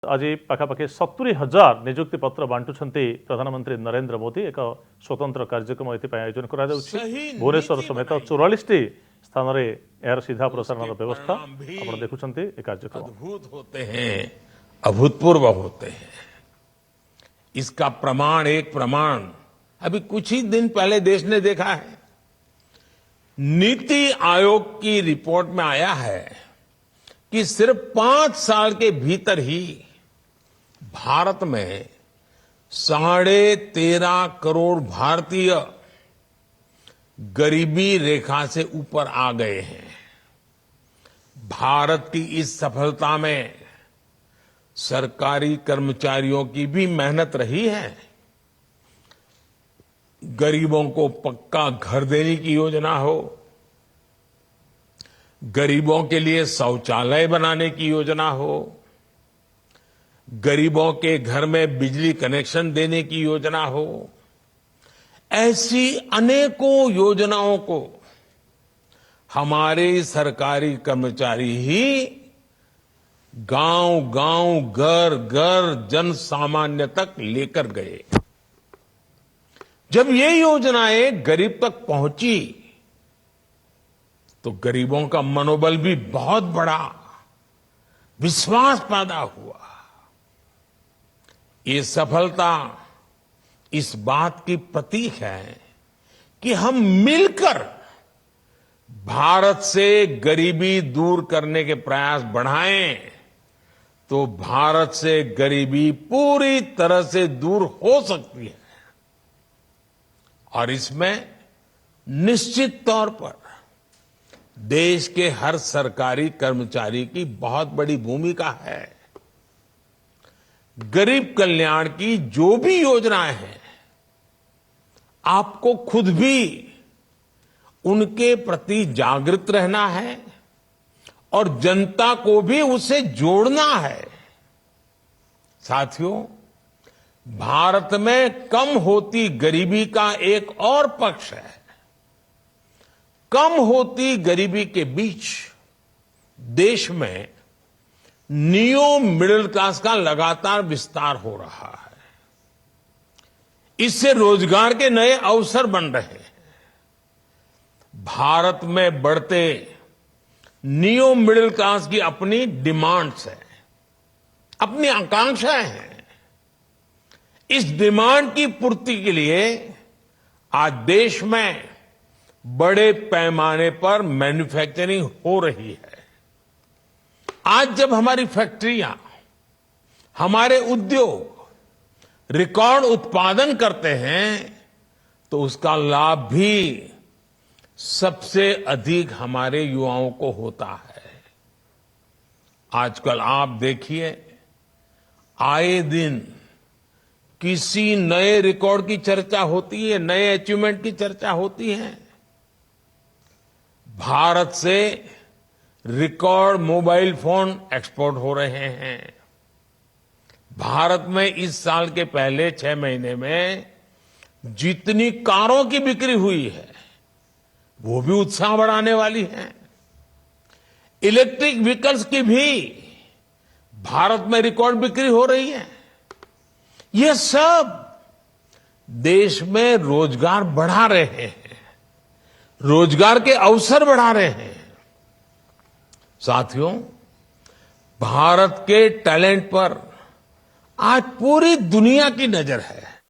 आज पाखापाखि 70,000 निजुक्ति पत्र बांटुंट प्रधानमंत्री नरेंद्र मोदी एक स्वतंत्र कार्यक्रम आयोजन करा भुवनेश्वर समेत 44 स्थान में यार सीधा प्रसारण व्यवस्था आप देखुं कार्यक्रम अद्भुत होते हैं, अभूतपूर्व होते हैं। इसका प्रमाण अभी कुछ ही दिन पहले देश ने देखा है। नीति आयोग की रिपोर्ट में आया है कि सिर्फ 5 साल के भीतर ही भारत में 13.5 करोड़ भारतीय गरीबी रेखा से ऊपर आ गए हैं। भारत की इस सफलता में सरकारी कर्मचारियों की भी मेहनत रही है। गरीबों को पक्का घर देने की योजना हो, गरीबों के लिए शौचालय बनाने की योजना हो, गरीबों के घर में बिजली कनेक्शन देने की योजना हो, ऐसी अनेकों योजनाओं को हमारे सरकारी कर्मचारी ही गांव-गांव, घर-घर, जन सामान्य तक लेकर गए। जब ये योजनाएं गरीब तक पहुंची तो गरीबों का मनोबल भी बहुत बढ़ा, विश्वास पैदा हुआ। ये सफलता इस बात की प्रतीक है कि हम मिलकर भारत से गरीबी दूर करने के प्रयास बढ़ाएं तो भारत से गरीबी पूरी तरह से दूर हो सकती है। और इसमें निश्चित तौर पर देश के हर सरकारी कर्मचारी की बहुत बड़ी भूमिका है। गरीब कल्याण की जो भी योजनाएं हैं, आपको खुद भी उनके प्रति जागृत रहना है और जनता को भी उससे जोड़ना है। साथियों, भारत में कम होती गरीबी का एक और पक्ष है। कम होती गरीबी के बीच देश में नियो मिडिल क्लास का लगातार विस्तार हो रहा है। इससे रोजगार के नए अवसर बन रहे हैं। भारत में बढ़ते नियो मिडिल क्लास की अपनी डिमांड्स है, अपनी आकांक्षाएं हैं। इस डिमांड की पूर्ति के लिए आज देश में बड़े पैमाने पर मैन्युफैक्चरिंग हो रही है। आज जब हमारी फैक्ट्रियां, हमारे उद्योग रिकॉर्ड उत्पादन करते हैं तो उसका लाभ भी सबसे अधिक हमारे युवाओं को होता है। आजकल आप देखिए, आए दिन किसी नए रिकॉर्ड की चर्चा होती है, नए अचीवमेंट की चर्चा होती है। भारत से रिकॉर्ड मोबाइल फोन एक्सपोर्ट हो रहे हैं। भारत में इस साल के पहले 6 महीने में जितनी कारों की बिक्री हुई है वो भी उत्साह बढ़ाने वाली है। इलेक्ट्रिक व्हीकल्स की भी भारत में रिकॉर्ड बिक्री हो रही है। ये सब देश में रोजगार बढ़ा रहे हैं, रोजगार के अवसर बढ़ा रहे हैं। साथियों, भारत के टैलेंट पर आज पूरी दुनिया की नजर है।